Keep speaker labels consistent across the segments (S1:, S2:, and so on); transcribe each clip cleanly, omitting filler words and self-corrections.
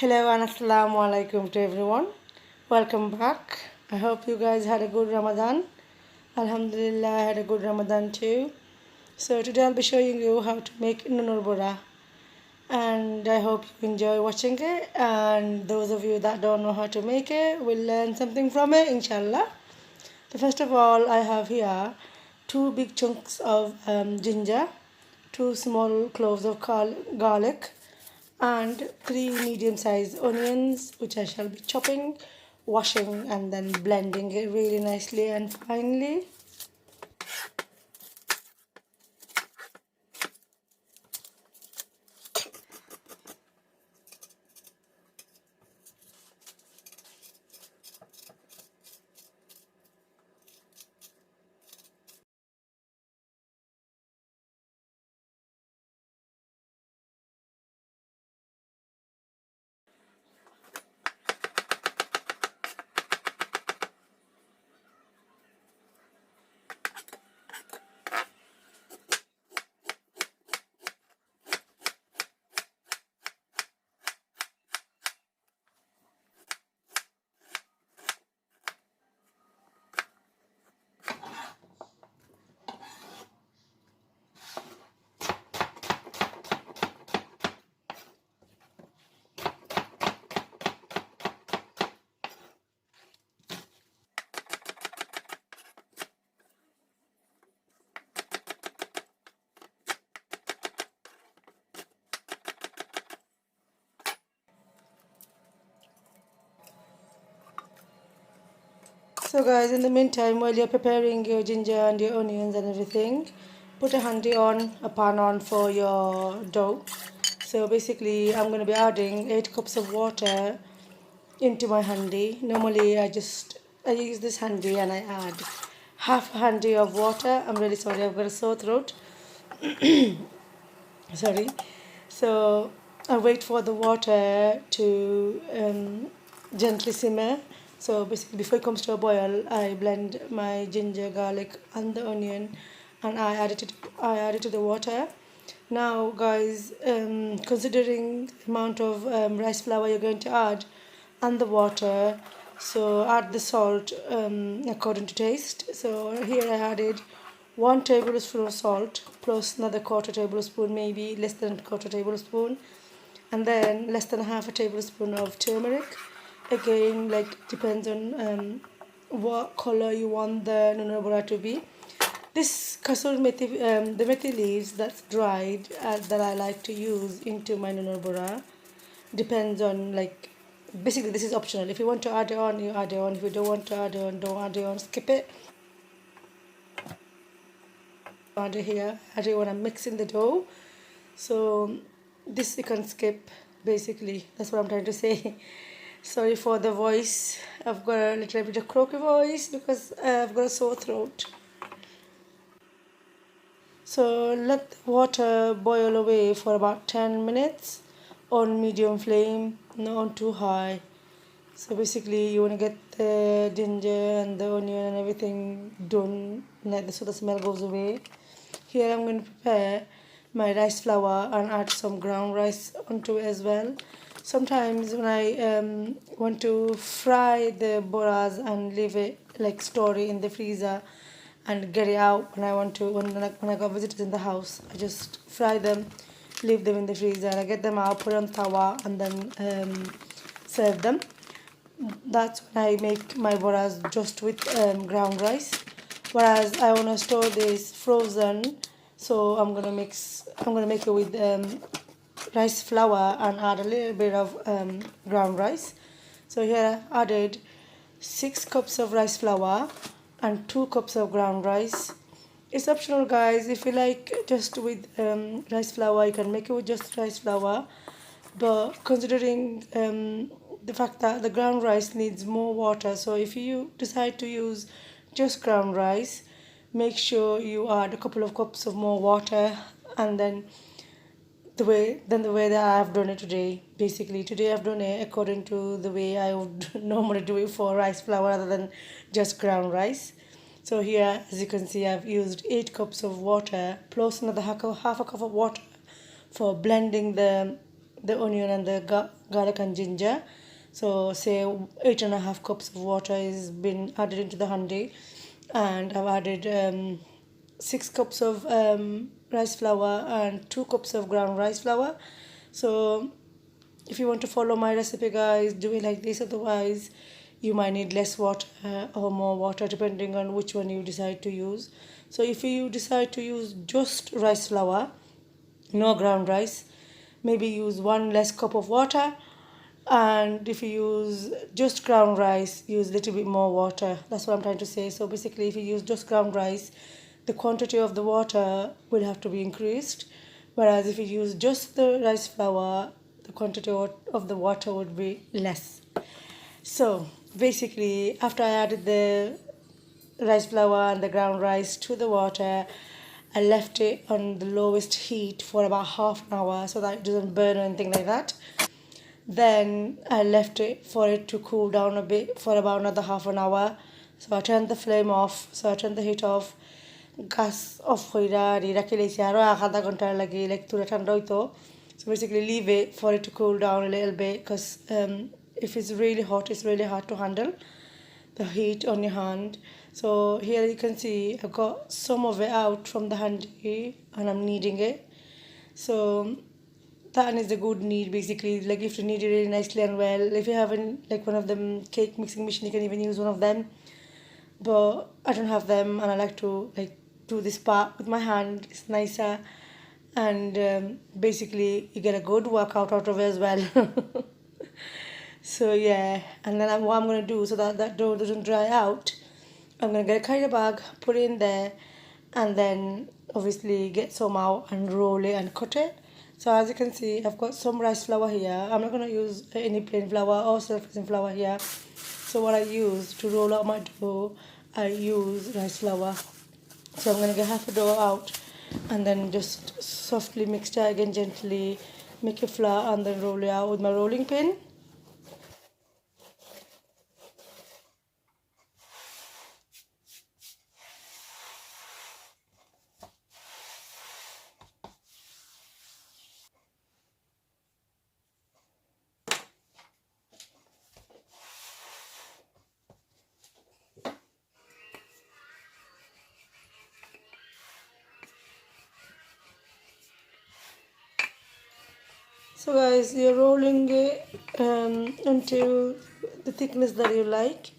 S1: Hello and assalamu alaikum to everyone. Welcome back. I hope you guys had a good Ramadan. Alhamdulillah, I had a good Ramadan too. So today I'll be showing you how to make NUNOR BORA, and I hope you enjoy watching it. And those of you that don't know how to make it will learn something from it, inshallah. So first of all, I have here two big chunks of ginger, two small cloves of garlic, and three medium-sized onions, which I shall be chopping, washing, and then blending it really nicely and finely. So guys, in the meantime, while you're preparing your ginger and your onions and everything, put a pan on for your dough. So basically, I'm going to be adding 8 cups of water into my handy. Normally, I use this handy and I add half a handy of water. I'm really sorry, I've got a sore throat. Sorry. So I wait for the water to gently simmer. So basically, before it comes to a boil, I blend my ginger, garlic, and the onion, and I add it to the water. Now, guys, considering the amount of rice flour you're going to add and the water, so add the salt according to taste. So here I added 1 tablespoon of salt plus another quarter tablespoon, maybe less than a quarter tablespoon, and then less than half a tablespoon of turmeric. Again, like, depends on what color you want the NUNOR BORA to be. This kasuri methi, the methi leaves that's dried, that I like to use into my NUNOR BORA. Depends on, like, basically this is optional. If you want to add it on, you add it on. If you don't want to add it on, don't add it on, skip it. Add it here, add it when I'm mixing the dough. So this you can skip, basically. That's what I'm trying to say. Sorry for the voice. I've got a little bit of croaky voice because I've got a sore throat. So let the water boil away for about 10 minutes on medium flame, not on too high. So basically you want to get the ginger and the onion and everything done so the smell goes away. Here I'm going to prepare my rice flour and add some ground rice onto it as well. Sometimes when I want to fry the boras and leave it, like store it in the freezer and get it out when I got visitors in the house, I just fry them, leave them in the freezer, I get them out, put on tawa, and then serve them. That's when I make my boras just with ground rice. Whereas I want to store this frozen, so I'm gonna make it with rice flour and add a little bit of ground rice. So here I added 6 cups of rice flour and 2 cups of ground rice. It's optional, guys. If you like just with rice flour, you can make it with just rice flour, but considering the fact that the ground rice needs more water, so if you decide to use just ground rice, make sure you add a couple of cups of more water, and then the way that I've done it today. Basically, today I've done it according to the way I would normally do it for rice flour rather than just ground rice. So here, as you can see, I've used 8 cups of water plus another half a cup of water for blending the the onion and the garlic and ginger. So say 8.5 cups of water is been added into the handi, and I've added 6 cups of rice flour and 2 cups of ground rice flour. So if you want to follow my recipe, guys, do it like this. Otherwise you might need less water or more water depending on which one you decide to use. So if you decide to use just rice flour, no ground rice, maybe use 1 less cup of water. And if you use just ground rice, use a little bit more water. That's what I'm trying to say. So basically if you use just ground rice, the quantity of the water will have to be increased, whereas if you use just the rice flour, the quantity of the water would be less. So basically after I added the rice flour and the ground rice to the water, I left it on the lowest heat for about half an hour so that it doesn't burn or anything like that. Then I left it for it to cool down a bit for about another half an hour. So I turned the flame off, so I turned the heat off, gas off কইরা রেখে দিয়েছি আরো আধা ঘন্টা লাগে like তুলে ঠান্ডা হইতো. So basically leave it for it to cool down a little bit, because if it's really hot, it's really hard to handle the heat on your hand. So here you can see I've got some of it out from the handi and I'm kneading it. So that is a good knead basically. Like if you knead it really nicely and well, if you haven't like one of them cake mixing machine, you can even use one of them, but I don't have them and I like to like do this part with my hand. It's nicer, and basically you get a good workout out of it as well. So yeah, and then what I'm going to do so that that dough doesn't dry out, I'm going to get a kind of bag, put it in there, and then obviously get some out and roll it and cut it. So as you can see, I've got some rice flour here. I'm not going to use any plain flour or self-raising flour here. So what I use to roll out my dough, I use rice flour. So I'm going to get half a dough out and then just softly mix it again gently, make it flat, and then roll it out with my rolling pin. So guys, you're rolling it until the thickness that you like.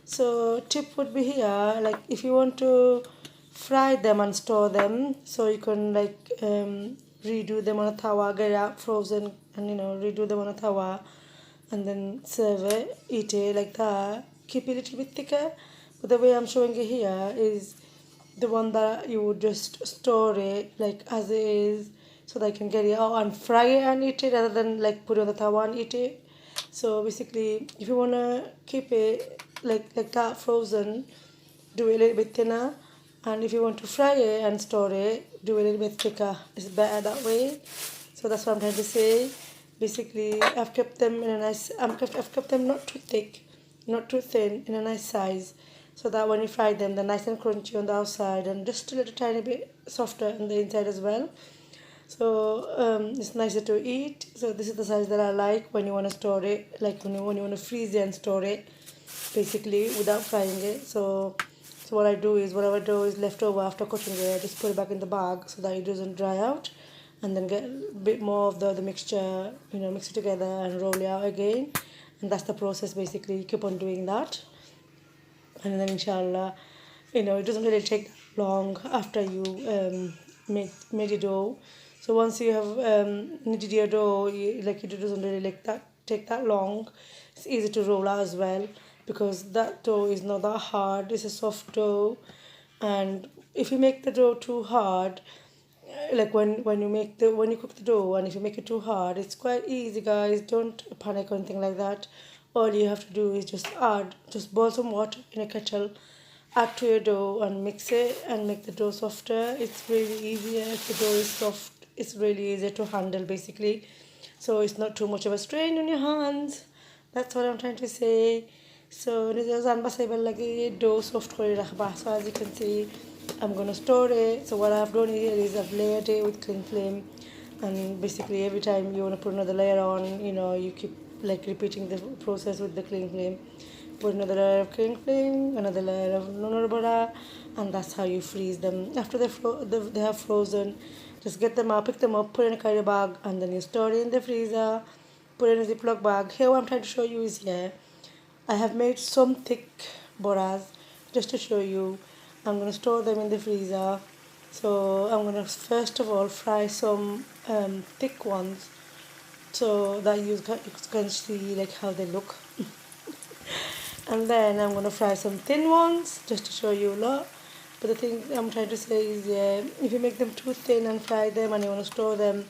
S1: So tip would be here, like if you want to fry them and store them, so you can like redo them on a tawa, get it out frozen, and redo them on a tawa and then serve it, eat it like that. Keep it a little bit thicker, but the way I'm showing it here is the one that you would just store it like as it is, so that you can get it out and fry it and eat it rather than like put it on the tawa and eat it. So basically if you want to keep it like that frozen, do it a little bit thinner, and if you want to fry it and store it, do it a little bit thicker. It's better that way. So that's what I'm trying to say. Basically I've kept them in a nice, I've kept them not too thick, not too thin, in a nice size, so that when you fry them they're nice and crunchy on the outside and just a little tiny bit softer on the inside as well. So it's nicer to eat. So this is the size that I like when you want to store it, like when you want to freeze it and store it basically without frying it. So what I do is whatever dough is left over after cooking it, I just put it back in the bag so that it doesn't dry out, and then get a bit more of the mixture, mix it together and roll it out again. And that's the process basically. You keep on doing that, and then inshallah, it doesn't really take long after you made your dough. So once you have kneaded your dough, it doesn't really take that long. It's easy to roll out as well, because that dough is not that hard. It's a soft dough, and if you make the dough too hard, like when you cook the dough, and if you make it too hard, it's quite easy, guys. Don't panic or anything like that. All you have to do is just boil some water in a kettle, add to your dough and mix it and make the dough softer. It's really easier if the dough is soft. It's really easier to handle basically, so it's not too much of a strain on your hands. That's what I'm trying to say. So dough soft করে রাখবা. So as you can see, I'm going to store it. So what I've done here is I've layered it with cling film, and basically every time you want to put another layer on, you keep like repeating the process with the cling flame. Put another layer of cling flame, another layer of NUNOR BORA, and that's how you freeze them. After they have frozen, just get them out, pick them up, put in a carrier bag, and then you store it in the freezer. Put it in a Ziploc bag. Here what I'm trying to show you is here I have made some thick boras just to show you. I'm going to store them in the freezer. So I'm going to first of all fry some thick ones so that you can see like how they look. And then I'm going to fry some thin ones just to show you a lot. But the thing I'm trying to say is if you make them too thin and fry them and you want to store them,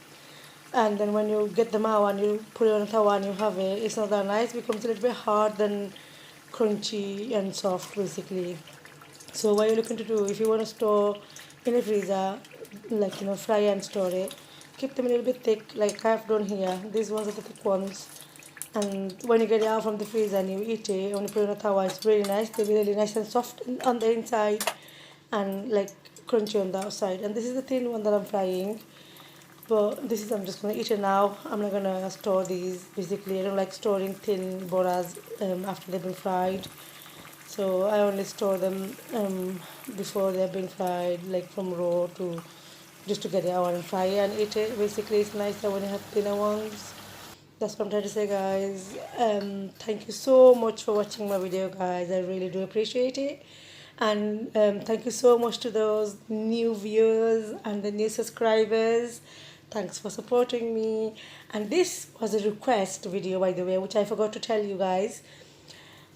S1: and then when you get them out and you put it on a tawa and you have it, it's not that nice. It becomes a little bit hard and crunchy and soft basically. So what you're looking to do, if you want to store in a freezer, like fry and store it, keep them a little bit thick like I've done here. These ones are the thick ones, and when you get it out from the freezer and you eat it, when you put it on a tawa, it's really nice. They're really nice and soft on the inside and like crunchy on the outside. And this is the thin one that I'm frying. But this is, I'm just going to eat it now. I'm not going to store these. Basically, I don't like storing thin boras after they've been fried. So I only store them before they've been fried, like from raw to just to get it out and fry it and eat it. Basically, it's nicer when you have thinner ones. That's what I'm trying to say, guys. Thank you so much for watching my video, guys. I really do appreciate it. And thank you so much to those new viewers and the new subscribers. Thanks for supporting me. And this was a request video, by the way, which I forgot to tell you guys.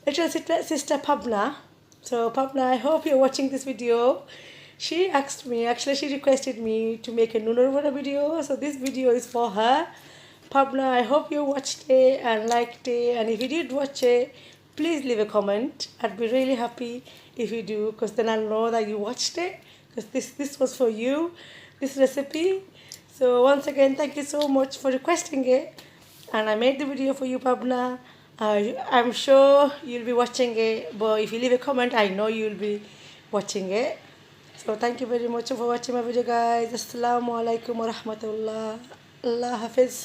S1: Little sister Pabna. So Pabna, I hope you're watching this video. She asked me, actually she requested me to make a NUNOR video. So this video is for her. Pabna, I hope you watched it and liked it. And if you did watch it, please leave a comment. I'd be really happy if you do, because then I'll know that you watched it. Because this was for you, this recipe. So once again, thank you so much for requesting it. And I made the video for you, Pabna. I'm sure you'll be watching it. But if you leave a comment, I know you'll be watching it. So thank you very much for watching my video, guys. Assalamu alaikum wa rahmatullah. Allah Hafiz.